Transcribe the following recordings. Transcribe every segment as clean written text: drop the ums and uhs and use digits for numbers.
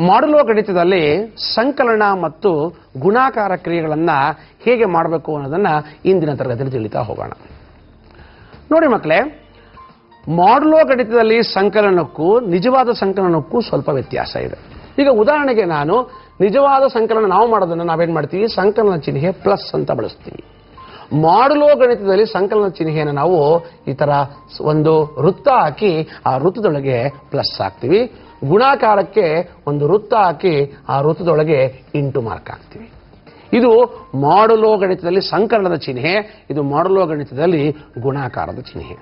ಮಾಡುಲೋ ಗಣಿತದಲ್ಲಿ ಸಂಕಲನ ಮತ್ತು ಗುಣಾಕಾರ ಕ್ರಿಯೆಗಳನ್ನು ಹೇಗೆ ಮಾಡಬೇಕು ಅನ್ನೋದನ್ನು ಇಂದಿನ ತರಗತಿಯಲ್ಲಿ ತಿಳಿತಾ ಹೋಗೋಣ. ನೋಡಿ ಮಕ್ಕಳೇ, ಮಾಡುಲೋ ಗಣಿತದಲ್ಲಿ ಸಂಕಲನಕ್ಕೂ ನಿಜವಾದ ಸಂಕಲನಕ್ಕೂ ಸ್ವಲ್ಪ ವ್ಯತ್ಯಾಸ ಇದೆ. ಈಗ ಉದಾಹರಣೆಗೆ ನಾನು ನಿಜವಾದ ಸಂಕಲನ ನಾವು ಮಾಡೋದನ್ನು ನಾವೇನು ಮಾಡ್ತೀವಿ, ಸಂಕಲನ ಚಿಹ್ನೆ ಪ್ಲಸ್ ಅಂತ ಬಳಸ್ತೀವಿ. ಮಾಡುಲೋ ಗಣಿತದಲ್ಲಿ ಸಂಕಲನ ಚಿಹ್ನೆಯನ್ನು ನಾವು ಈ ಥರ ಒಂದು ವೃತ್ತ ಹಾಕಿ ಆ ವೃತ್ತದೊಳಗೆ ಪ್ಲಸ್ ಹಾಕ್ತೀವಿ. ಗುಣಾಕಾರಕ್ಕೆ ಒಂದು ವೃತ್ತ ಹಾಕಿ ಆ ವೃತ್ತದೊಳಗೆ ಇಂಟು ಮಾರ್ಕ್ ಹಾಕ್ತೀವಿ. ಇದು ಮಾಡುಲೋ ಗಣಿತದಲ್ಲಿ ಸಂಕಲನದ ಚಿಹ್ನೆ, ಇದು ಮಾಡುಲೋ ಗಣಿತದಲ್ಲಿ ಗುಣಾಕಾರದ ಚಿಹ್ನೆ.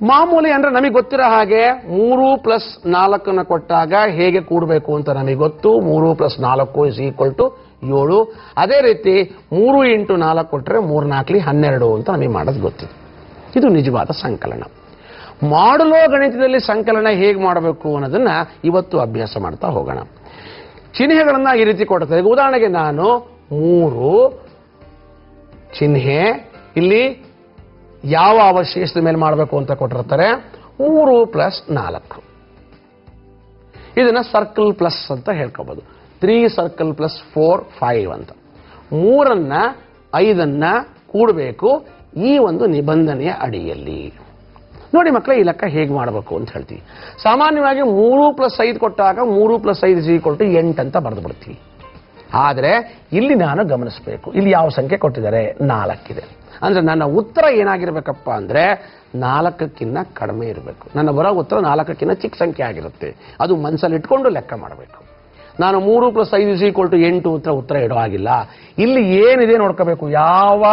ಮಾಮೂಲಿ ಅಂದ್ರೆ ನಮಗೆ ಗೊತ್ತಿರೋ ಹಾಗೆ 3+4 ಕೊಟ್ಟಾಗ ಹೇಗೆ ಕೂಡಬೇಕು ಅಂತ ನಮಗೆ ಗೊತ್ತು. 3+4 = 7. ಅದೇ ರೀತಿ 3 × 4 ಕೊಟ್ಟರೆ 3 4 12 ಅಂತ ನಮಗೆ ಮಾಡೋದು ಗೊತ್ತಿದೆ. ಇದು ನಿಜವಾದ ಸಂಕಲನ. ಮಾಡುಲೋ ಗಣಿತದಲ್ಲಿ ಸಂಕಲನ ಹೇಗೆ ಮಾಡಬೇಕು ಅನ್ನೋದನ್ನ ಇವತ್ತು ಅಭ್ಯಾಸ ಮಾಡ್ತಾ ಹೋಗೋಣ. ಚಿಹ್ನೆಗಳನ್ನ ಈ ರೀತಿ ಕೊಡ್ತಾರೆ. ಉದಾಹರಣೆಗೆ ನಾನು 3 ಚಿಹ್ನೆ ಇಲ್ಲಿ ಯಾವ ಅವಶೇಷದ ಮೇಲೆ ಮಾಡಬೇಕು ಅಂತ ಕೊಟ್ಟಿರ್ತಾರೆ, 3+4. ಇದನ್ನ ಸರ್ಕಲ್ ಪ್ಲಸ್ ಅಂತ ಹೇಳ್ಕೋಬಹುದು. 3 ಸರ್ಕಲ್ ಪ್ಲಸ್ 4 5 ಅಂತ. 3ನ್ನ 5ನ್ನ ಕೂಡಬೇಕು ಈ ಒಂದು ನಿಬಂಧನೆಯ ಅಡಿಯಲ್ಲಿ. ನೋಡಿ ಮಕ್ಕಳೇ, ಈ ಲೆಕ್ಕ ಹೇಗೆ ಮಾಡಬೇಕು ಅಂತ ಹೇಳ್ತೀವಿ. ಸಾಮಾನ್ಯವಾಗಿ 3+5 ಕೊಟ್ಟಾಗ 3+5 = 8 ಅಂತ ಬರೆದು ಬಿಡ್ತೀವಿ. ಆದರೆ ಇಲ್ಲಿ ನಾನು ಗಮನಿಸಬೇಕು, ಇಲ್ಲಿ ಯಾವ ಸಂಖ್ಯೆ ಕೊಟ್ಟಿದ್ದಾರೆ, 4 ಇದೆ. ಅಂದ್ರೆ ನನ್ನ ಉತ್ತರ ಏನಾಗಿರ್ಬೇಕಪ್ಪ ಅಂದ್ರೆ 4ಕ್ಕಿಂತ ಕಡಿಮೆ ಇರಬೇಕು. ನನ್ನ ಬರೋ ಉತ್ತರ 4ಕ್ಕಿಂತ ಚಿಕ್ಕ ಸಂಖ್ಯೆ ಆಗಿರುತ್ತೆ. ಅದು ಮನಸ್ಸಲ್ಲಿ ಇಟ್ಕೊಂಡು ಲೆಕ್ಕ ಮಾಡಬೇಕು. ನಾನು 3+5 = 8 ಉತ್ತರ ಇಡೋ ಆಗಿಲ್ಲ. ಇಲ್ಲಿ ಏನಿದೆ ನೋಡ್ಕೋಬೇಕು, ಯಾವ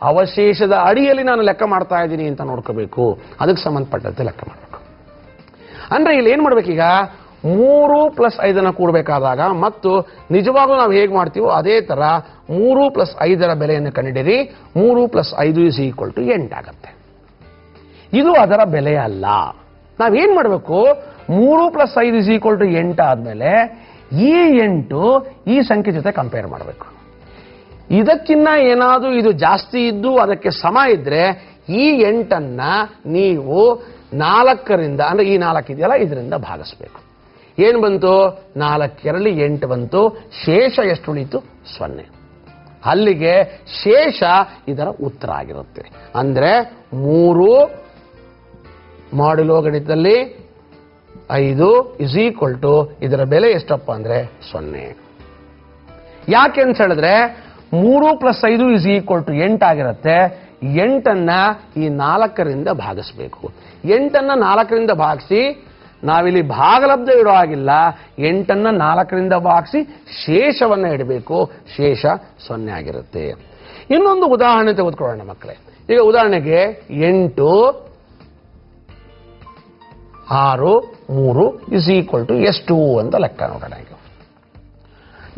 ಅವಶೇಷದ ಅಡಿಯಲ್ಲಿ ನಾನು ಲೆಕ್ಕ ಮಾಡ್ತಾ ಇದ್ದೀನಿ ಅಂತ ನೋಡ್ಕೋಬೇಕು. ಅದಕ್ಕೆ ಸಂಬಂಧಪಟ್ಟಂತೆ ಲೆಕ್ಕ ಮಾಡಬೇಕು. ಅಂದ್ರೆ ಇಲ್ಲಿ ಏನ್ ಮಾಡ್ಬೇಕೀಗ, 3+5 ಕೂಡಬೇಕಾದಾಗ ಮತ್ತು ನಿಜವಾಗ್ಲೂ ನಾವು ಹೇಗೆ ಮಾಡ್ತೀವೋ ಅದೇ ತರ 3+5 ಬೆಲೆಯನ್ನು ಕಂಡಿಡಿರಿ. 3+5 = 8 ಆಗುತ್ತೆ. ಇದು ಅದರ ಬೆಲೆ ಅಲ್ಲ. ನಾವೇನ್ ಮಾಡಬೇಕು, 3+5 = 8 ಆದ್ಮೇಲೆ ಈ 8 ಈ ಸಂಖ್ಯೆ ಜೊತೆ ಕಂಪೇರ್ ಮಾಡಬೇಕು. ಇದಕ್ಕಿನ್ನ ಏನಾದರೂ ಇದು ಜಾಸ್ತಿ ಇದ್ದು ಅದಕ್ಕೆ ಸಮ ಇದ್ರೆ ಈ 8ಅನ್ನ ನೀವು 4ರಿಂದ ಅಂದ್ರೆ ಈ 4 ಇದೆಯಲ್ಲ ಇದರಿಂದ ಭಾಗಿಸ್ಬೇಕು. ಏನು ಬಂತು, 4 2 8 ಬಂತು. ಶೇಷ ಎಷ್ಟು ಉಳಿತು, 0. ಅಲ್ಲಿಗೆ ಶೇಷ ಇದರ ಉತ್ತರ ಆಗಿರುತ್ತೆ. ಅಂದ್ರೆ 3 ಮಾಡುಲೋ ಗಣಿತದಲ್ಲಿ 5 = ಇದರ ಬೆಲೆ ಎಷ್ಟಪ್ಪ ಅಂದ್ರೆ 0. ಯಾಕೆ ಅಂತ ಹೇಳಿದ್ರೆ 3+5 = 8 ಆಗಿರುತ್ತೆ. 8ಅನ್ನ ಈ 4ರಿಂದ ಭಾಗಿಸ್ಬೇಕು. 8ಅನ್ನ 4ರಿಂದ ಭಾಗಿಸಿ ನಾವಿಲ್ಲಿ ಭಾಗಲಬ್ಧ ಇಡೋ ಆಗಿಲ್ಲ. 8ಅನ್ನ 4ರಿಂದ ಭಾಗಿಸಿ ಶೇಷವನ್ನ ಇಡಬೇಕು. ಶೇಷ 0 ಆಗಿರುತ್ತೆ. ಇನ್ನೊಂದು ಉದಾಹರಣೆ ತೆಗೆದುಕೊಳ್ಳೋಣ ಮಕ್ಕಳೇ. ಈಗ ಉದಾಹರಣೆಗೆ 8 6 3 = ಎಷ್ಟು ಅಂತ ಲೆಕ್ಕ ನೋಡೋಣ. ಈಗ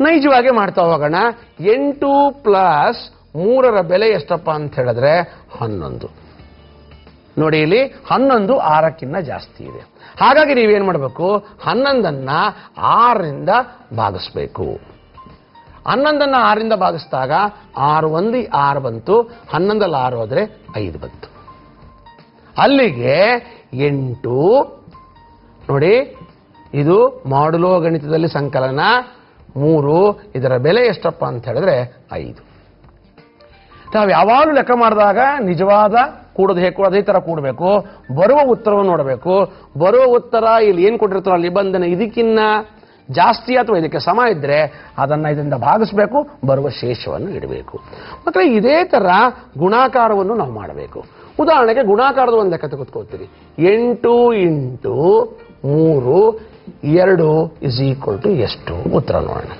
ನೈಜವಾಗಿ ಮಾಡ್ತಾ ಹೋಗೋಣ. 8 + 3ರ ಬೆಲೆ ಎಷ್ಟಪ್ಪ ಅಂತ ಹೇಳಿದ್ರೆ 11. ನೋಡಿ ಇಲ್ಲಿ 11 6ಕ್ಕಿಂತ ಜಾಸ್ತಿ ಇದೆ. ಹಾಗಾಗಿ ನೀವೇನ್ ಮಾಡಬೇಕು, 11ಅನ್ನ 6ರಿಂದ ಭಾಗಿಸ್ಬೇಕು. 11ಅನ್ನ 6ರಿಂದ ಭಾಗಿಸಿದಾಗ 6 1 6 ಬಂತು. 11ಲ್ಲಿ 6 ಹೋದ್ರೆ 5 ಬಂತು. ಅಲ್ಲಿಗೆ 8 ನೋಡಿ, ಇದು ಮಾಡುಲೋ ಗಣಿತದಲ್ಲಿ ಸಂಕಲನ 3. ಇದರ ಬೆಲೆ ಎಷ್ಟಪ್ಪ ಅಂತ ಹೇಳಿದ್ರೆ 5. ನಾವು ಯಾವಾಗಲೂ ಲೆಕ್ಕ ಮಾಡಿದಾಗ ನಿಜವಾದ ಕೂಡೋದು ಹೇಗೆ ಅದೇ ತರ ಕೂಡಬೇಕು. ಬರುವ ಉತ್ತರವನ್ನು ನೋಡಬೇಕು. ಬರುವ ಉತ್ತರ ಇಲ್ಲಿ ಏನು ಕೊಟ್ಟಿರ್ತಾರೋ ನಿಬಂಧನೆ ಇದಕ್ಕಿನ್ನ ಜಾಸ್ತಿ ಅಥವಾ ಇದಕ್ಕೆ ಸಮ ಇದ್ರೆ ಅದನ್ನ ಇದರಿಂದ ಭಾಗಿಸಬೇಕು. ಬರುವ ಶೇಷವನ್ನು ಇಡಬೇಕು. ಮತ್ತೆ ಇದೇ ತರ ಗುಣಾಕಾರವನ್ನು ನಾವು ಮಾಡಬೇಕು. ಉದಾಹರಣೆಗೆ ಗುಣಾಕಾರದ ಒಂದು ಲೆಕ್ಕ ತೆಗೆದುಕೊಳ್ತೀರಿ. 8 × 3 2 = ಎಷ್ಟು ಉತ್ತರ ನೋಡೋಣ.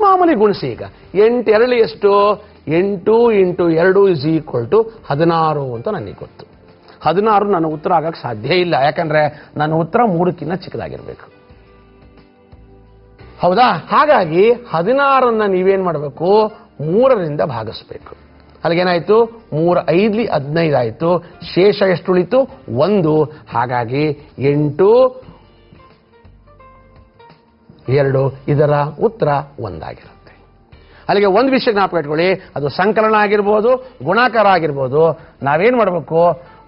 ಮಾಮೂಲಿ ಗುಣಿಸಿ. ಈಗ 8 2 ಎಷ್ಟು, 8 × 2 = 16 ಅಂತ ನನಗೆ ಗೊತ್ತು. 16 ನನ್ನ ಉತ್ತರ ಆಗಕ್ಕೆ ಸಾಧ್ಯ ಇಲ್ಲ. ಯಾಕಂದ್ರೆ ನನ್ನ ಉತ್ತರ 3ಕ್ಕಿಂತ ಚಿಕ್ಕದಾಗಿರ್ಬೇಕು. ಹೌದಾ? ಹಾಗಾಗಿ 16ಅನ್ನ ನೀವೇನ್ ಮಾಡಬೇಕು, 3ರಿಂದ ಭಾಗಿಸ್ಬೇಕು. ಅಲ್ಲಿಗೇನಾಯ್ತು, 3 5 15 ಆಯ್ತು. ಶೇಷ ಎಷ್ಟು ಉಳಿತು, 1. ಹಾಗಾಗಿ 8 2 ಇದರ ಉತ್ತರ 1 ಆಗಿರುತ್ತೆ. ಅಲ್ಲಿಗೆ ಒಂದು ವಿಷಯ ಜ್ಞಾಪಕ ಇಟ್ಕೊಳ್ಳಿ, ಅದು ಸಂಕಲನ ಆಗಿರ್ಬೋದು, ಗುಣಾಕಾರ ಆಗಿರ್ಬೋದು. ನಾವೇನ್ ಮಾಡಬೇಕು,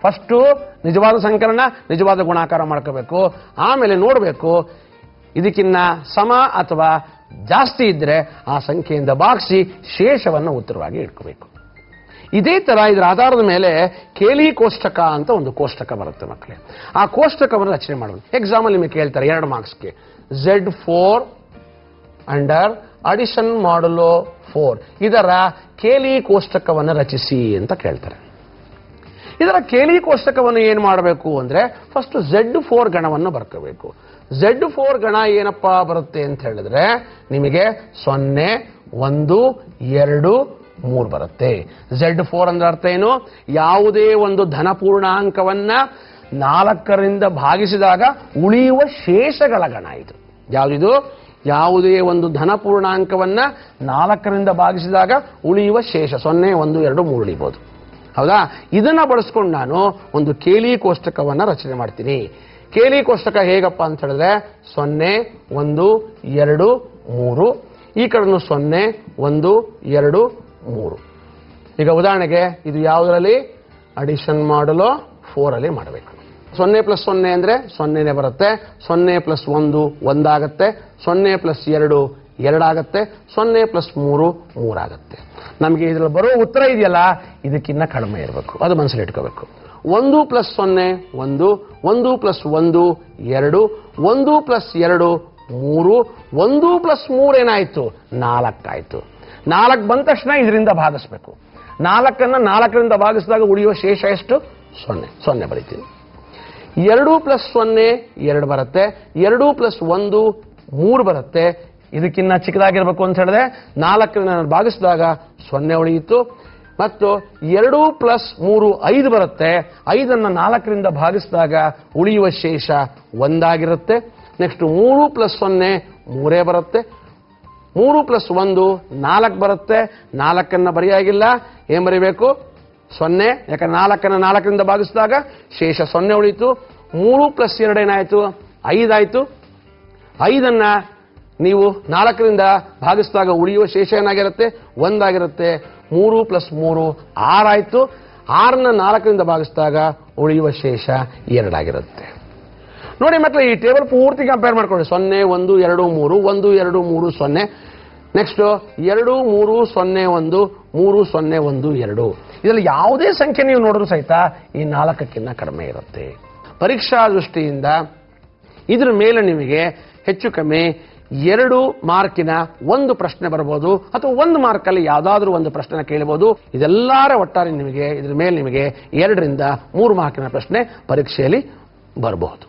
ಫಸ್ಟು ನಿಜವಾದ ಸಂಕಲನ ನಿಜವಾದ ಗುಣಾಕಾರ ಮಾಡ್ಕೋಬೇಕು. ಆಮೇಲೆ ನೋಡಬೇಕು ಇದಕ್ಕಿನ್ನ ಸಮ ಅಥವಾ ಜಾಸ್ತಿ ಇದ್ದರೆ ಆ ಸಂಖ್ಯೆಯಿಂದ ಭಾಗಿಸಿ ಶೇಷವನ್ನು ಉತ್ತರವಾಗಿ ಇಟ್ಕೋಬೇಕು. ಇದೇ ತರ ಇದರ ಆಧಾರದ ಮೇಲೆ ಕೇಲಿ ಕೋಷ್ಟಕ ಅಂತ ಒಂದು ಕೋಷ್ಟಕ ಬರುತ್ತೆ ಮಕ್ಕಳೇ. ಆ ಕೋಷ್ಟಕವನ್ನು ರಚನೆ ಮಾಡೋದು. ಎಕ್ಸಾಂಪಲ್ ನಿಮಗೆ ಕೇಳ್ತಾರೆ 2 ಮಾರ್ಕ್ಸ್ಗೆ Z4 ಅಂಡರ್ ಅಡಿಷನ್ ಮಾಡುಲೋ 4 ಇದರ ಕೇಲಿ ಕೋಷ್ಟಕವನ್ನು ರಚಿಸಿ ಅಂತ ಕೇಳ್ತಾರೆ. ಇದರ ಕೇಲಿ ಕೋಷ್ಟಕವನ್ನು ಏನು ಮಾಡಬೇಕು ಅಂದ್ರೆ ಫಸ್ಟ್ Z4 ಗಣವನ್ನು ಬರ್ಕೋಬೇಕು. Z4 ಗಣ ಏನಪ್ಪಾ ಬರುತ್ತೆ ಅಂತ ಹೇಳಿದ್ರೆ ನಿಮಗೆ 0 1 2 3 ಬರುತ್ತೆ. Z4 ಅಂದ್ರೆ ಅರ್ಥ ಏನು? ಯಾವುದೇ ಒಂದು ಧನ ಪೂರ್ಣಾಂಕವನ್ನ 4ರಿಂದ ಭಾಗಿಸಿದಾಗ ಉಳಿಯುವ ಶೇಷಗಳ ಗಣ ಇದು. ಯಾವುದಿದು? ಯಾವುದೇ ಒಂದು ಧನ ಪೂರ್ಣಾಂಕವನ್ನ 4ರಿಂದ ಭಾಗಿಸಿದಾಗ ಉಳಿಯುವ ಶೇಷ 0 1 2 3 ಉಳಿಬಹುದು. ಹೌದಾ? ಇದನ್ನ ಬಳಸ್ಕೊಂಡು ನಾನು ಒಂದು ಕೇಲಿ ಕೋಷ್ಟಕವನ್ನ ರಚನೆ ಮಾಡ್ತೀನಿ. ಕೇಲಿ ಕೋಷ್ಟಕ ಹೇಗಪ್ಪ ಅಂತ ಹೇಳಿದ್ರೆ 0 1 2 3 ಈ ಕಡೆನು 0 1 2 3. ಈಗ ಉದಾಹರಣೆಗೆ ಇದು ಯಾವುದರಲ್ಲಿ? ಅಡಿಷನ್ ಮಾಡಲು 4 ಅಲ್ಲಿ ಮಾಡಬೇಕು. 0 + 0 ಅಂದ್ರೆ 0ನೇ ಬರುತ್ತೆ. 0 + 1 1 ಆಗುತ್ತೆ. 0 + 2 2 ಆಗುತ್ತೆ. 0 + 3 3 ಆಗುತ್ತೆ. ನಮಗೆ ಇದರಲ್ಲಿ ಬರೋ ಉತ್ತರ ಇದೆಯಲ್ಲ ಇದಕ್ಕಿನ್ನ ಕಡಿಮೆ ಇರಬೇಕು. ಅದು ಮನಸ್ಸಲ್ಲಿ ಇಟ್ಕೋಬೇಕು. 1 + 0 1 1 + 1 2 1 + 2 3 1 + 3 ಏನಾಯ್ತು? 4 ಆಯ್ತು. 4 ಬಂದ ತಕ್ಷಣ ಇದರಿಂದ ಭಾಗಿಸ್ಬೇಕು. 4ಅನ್ನು 4ರಿಂದ ಭಾಗಿಸಿದಾಗ ಉಳಿಯುವ ಶೇಷ ಎಷ್ಟು? 0 ಬರೀತೀನಿ. 2 + 0 2 ಬರುತ್ತೆ. 2 + 1 3 ಬರುತ್ತೆ. ಇದಕ್ಕಿನ್ನ ಚಿಕ್ಕದಾಗಿರ್ಬೇಕು ಅಂತ ಹೇಳಿದ್ರೆ 4ರಿಂದ ಭಾಗಿಸಿದಾಗ 0 ಉಳಿಯಿತು. ಮತ್ತು 2 + 3 5 ಬರುತ್ತೆ. 5ಅನ್ನು 4ರಿಂದ ಭಾಗಿಸಿದಾಗ ಉಳಿಯುವ ಶೇಷ 1 ಆಗಿರುತ್ತೆ. ನೆಕ್ಸ್ಟ್ 3 + 0 3 ಬರುತ್ತೆ. 3 + 1 4 ಬರುತ್ತೆ. 4ಅನ್ನು ಬರೆಯಾಗಿಲ್ಲ, ಏನ್ ಬರೀಬೇಕು? 0. ಯಾಕಂದ್ರೆ 4ಅನ್ನು 4ರಿಂದ ಭಾಗಿಸಿದಾಗ ಶೇಷ 0 ಉಳಿಯಿತು. 3 + 2 ಏನಾಯಿತು? 5 ಆಯಿತು. 5ಅನ್ನ ನೀವು 4ರಿಂದ ಭಾಗಿಸಿದಾಗ ಉಳಿಯುವ ಶೇಷ ಏನಾಗಿರುತ್ತೆ? 1 ಆಗಿರುತ್ತೆ. 3 + 3 6 ಆಯಿತು. 6ಅನ್ನು 4ರಿಂದ ಭಾಗಿಸಿದಾಗ ಉಳಿಯುವ ಶೇಷ 2 ಆಗಿರುತ್ತೆ. ನೋಡಿ ಮಕ್ಕಳು, ಈ ಟೇಬಲ್ ಪೂರ್ತಿ ಕಂಪೇರ್ ಮಾಡ್ಕೊಳ್ಳಿ. 0 1 2 3 1 2 3 0. ನೆಕ್ಸ್ಟ್ 2 3 0 1 3 0 1 2. ಇದರಲ್ಲಿ ಯಾವುದೇ ಸಂಖ್ಯೆ ನೀವು ನೋಡಿದ್ರು ಸಹಿತ ಈ 4ಕ್ಕಿಂತ ಕಡಿಮೆ ಇರುತ್ತೆ. ಪರೀಕ್ಷಾ ದೃಷ್ಟಿಯಿಂದ ಇದರ ಮೇಲೆ ನಿಮಗೆ ಹೆಚ್ಚು ಕಮ್ಮಿ 2 ಮಾರ್ಕಿನ ಒಂದು ಪ್ರಶ್ನೆ ಬರಬಹುದು, ಅಥವಾ 1 ಮಾರ್ಕಲ್ಲಿ ಯಾವುದಾದ್ರೂ ಒಂದು ಪ್ರಶ್ನೆ ಕೇಳಬಹುದು. ಇದೆಲ್ಲರ ಒಟ್ಟಾರೆ ನಿಮಗೆ ಇದರ ಮೇಲೆ ನಿಮಗೆ 2ರಿಂದ 3 ಮಾರ್ಕಿನ ಪ್ರಶ್ನೆ ಪರೀಕ್ಷೆಯಲ್ಲಿ ಬರಬಹುದು.